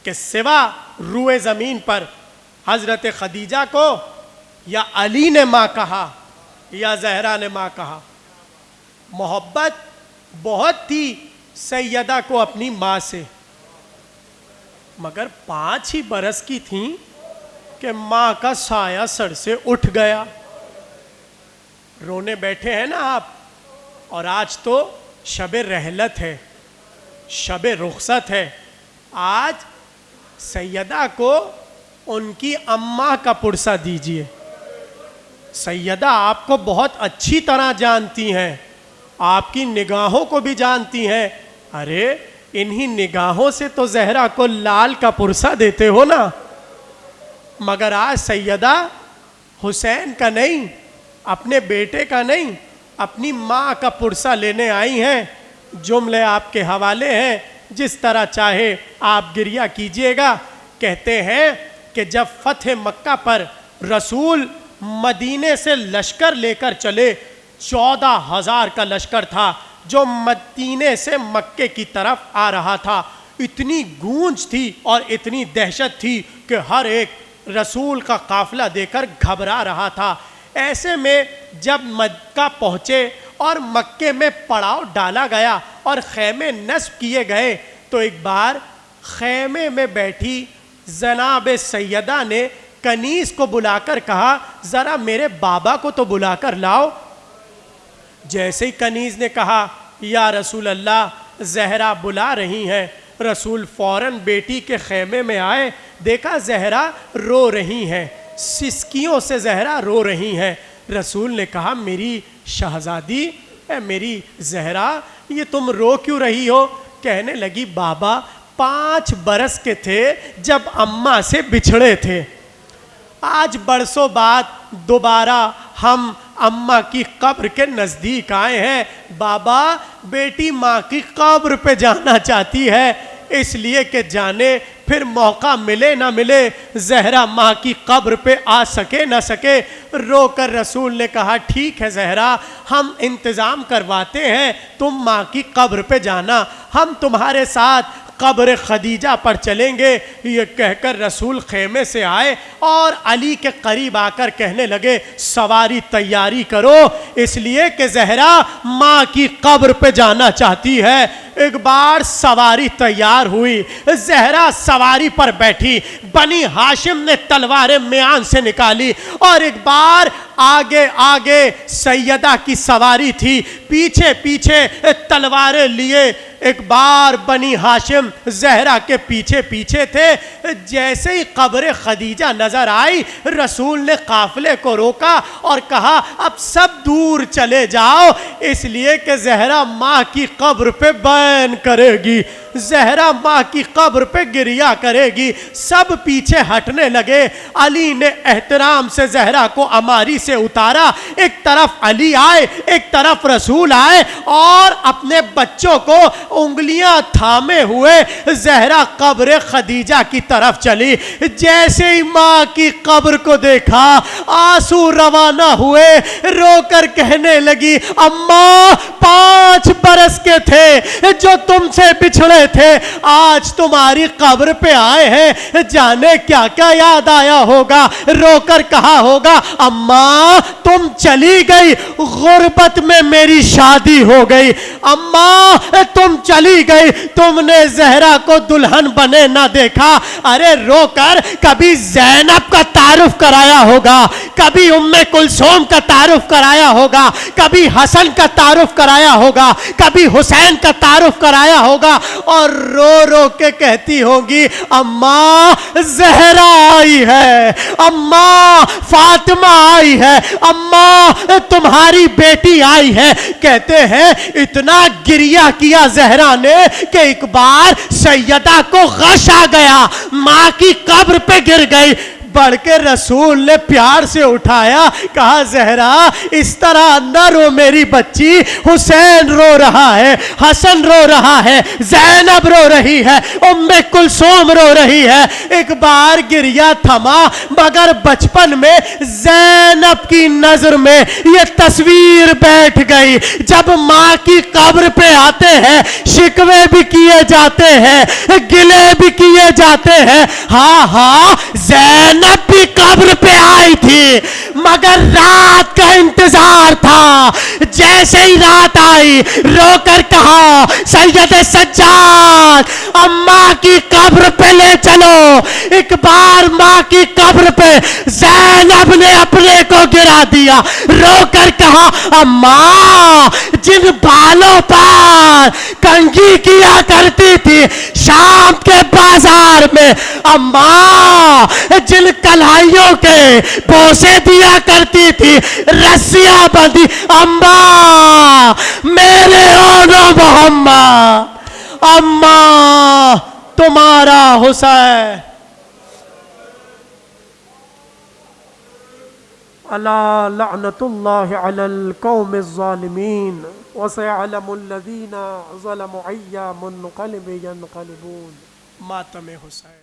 کہ سوا روئے زمین پر حضرت خدیجہ کو یا علی نے ماں کہا یا زہرا نے ماں کہا. محبت بہت تھی سیدہ کو اپنی ماں سے، مگر 5 ہی برس کی تھیں کہ ماں کا سایہ سر سے اٹھ گیا. رونے بیٹھے ہیں نا آپ، اور آج تو شب رحلت ہے، شب رخصت ہے. آج سیدہ کو ان کی اماں کا پرسہ دیجئے. سیدہ آپ کو بہت اچھی طرح جانتی ہیں، آپ کی نگاہوں کو بھی جانتی ہیں. ارے انہی نگاہوں سے تو زہرا کو لال کا پرسہ دیتے ہو نا. مگر آج سیدہ حسین کا نہیں، اپنے بیٹے کا نہیں، اپنی ماں کا پرسہ لینے آئی ہیں. جملے آپ کے حوالے ہیں، جس طرح چاہے آپ گریہ کیجئے گا. کہتے ہیں کہ جب فتح مکہ پر رسول مدینے سے لشکر لے کر چلے، 14,000 کا لشکر تھا جو مدینے سے مکے کی طرف آ رہا تھا. اتنی گونج تھی اور اتنی دہشت تھی کہ ہر ایک رسول کا قافلہ دیکھ کر گھبرا رہا تھا. ایسے میں جب مکہ پہنچے اور مکے میں پڑاؤ ڈالا گیا اور خیمے نصب کیے گئے، تو ایک بار خیمے میں بیٹھی جناب سیدہ نے کنیز کو بلا کر کہا ذرا میرے بابا کو تو بلا کر لاؤ. جیسے ہی کنیز نے کہا یا رسول اللہ زہرا بلا رہی ہیں، رسول فوراً بیٹی کے خیمے میں آئے، دیکھا زہرا رو رہی ہیں، سسکیوں سے زہرا رو رہی ہیں. رسول نے کہا میری شہزادی، اے میری زہرا، یہ تم رو کیوں رہی ہو؟ کہنے لگی بابا 5 برس کے تھے جب اماں سے بچھڑے تھے، آج برسوں بعد دوبارہ ہم اماں کی قبر کے نزدیک آئے ہیں. بابا بیٹی ماں کی قبر پہ جانا چاہتی ہے، اس لیے کہ جانے پھر موقع ملے نہ ملے، زہرا ماں کی قبر پہ آ سکے نہ سکے. رو کر رسول نے کہا ٹھیک ہے زہرا، ہم انتظام کرواتے ہیں، تم ماں کی قبر پہ جانا، ہم تمہارے ساتھ قبر خدیجہ پر چلیں گے. یہ کہہ کر رسول خیمے سے آئے اور علی کے قریب آ کر کہنے لگے سواری تیاری کرو، اس لیے کہ زہرا ماں کی قبر پہ جانا چاہتی ہے. ایک بار سواری تیار ہوئی، زہرا سواری پر بیٹھی، بنی ہاشم نے تلواریں میان سے نکالی اور ایک بار آگے آگے سیدہ کی سواری تھی، پیچھے پیچھے تلواریں لیے. ایک بار بنی ہاشم زہرا کے پیچھے پیچھے تھے. جیسے ہی قبر خدیجہ نظر آئی، رسول نے قافلے کو روکا اور کہا اب سب دور چلے جاؤ، اس لیے کہ زہرا ماں کی قبر پہ بین کرے گی، زہرا ماں کی قبر پہ گریہ کرے گی. سب پیچھے ہٹنے لگے. علی نے احترام سے زہرا کو اماری سے اتارا. ایک طرف علی آئے، ایک طرف رسول آئے اور اپنے بچوں کو انگلیاں تھامے ہوئے زہرا قبر خدیجہ کی طرف چلی. جیسے ہی ماں کی قبر کو دیکھا آنسو روانہ ہوئے، رو کر کہنے لگی اماں 5 برس کے تھے جو تم سے بچھڑے تھے، آج تمہاری قبر پہ آئے ہیں، جانے کیا کیا یاد آیا ہوگا. رو کر کہا ہوگا اماں تم چلی گئی، غربت میں میری شادی ہو گئی، اماں تم چلی گئی، تم نے زہرا کو دلہن بنے نہ دیکھا. ارے رو کر کبھی زینب کا تعارف کرایا ہوگا، کبھی ام کلثوم کا تعارف کرایا ہوگا، کبھی حسن کا تعارف کرایا ہوگا، کبھی حسین کا تعارف کرایا ہوگا، اور رو رو کے کہتی ہوگی اماں زہرا آئی ہے، اماں فاطمہ آئی ہے، اماں تمہاری بیٹی آئی ہے. کہتے ہیں اتنا گریہ کیا زہرا نے کہ ایک بار سیدہ کو غش آ گیا، ماں کی قبر پہ گر گئی. بڑھ کے رسول نے پیار سے اٹھایا, کہا زہرا اس طرح نہ رو میری بچی, حسین رو رہا ہے, حسن رو رہا ہے, زینب رو رہی ہے, ام کلثوم رو رہی ہے. ایک بار گریا تھما, مگر بچپن میں زینب کی نظر میں یہ تصویر بیٹھ گئی. جب ماں کی قبر پہ آتے ہیں شکوے بھی کیے جاتے ہیں, گلے بھی کیے جاتے ہیں. ہاں ہاں زینب بھی قبر پہ آئی تھی, مگر رات کا انتظار تھا. جیسے ہی رات آئی رو کر کہا سید سجاد اماں کی قبر پہ لے چلو. ایک بار ماں کی قبر پہ زینب نے اپنے کو گرا دیا, رو کر کہا اماں جن بالوں پر کنگھی کیا کرتی تھی شام کے بازار میں, اماں جن کلہائیوں کے بوسے دیا کرتی تھی رسیاں بندھی, اماں میرے اونو محمد, اماں تمہارا حسین. الا لعنت اللہ علی القوم الظالمین وسيعلم الذین ظلموا أي منقلب ينقلبون. ماتم حسین.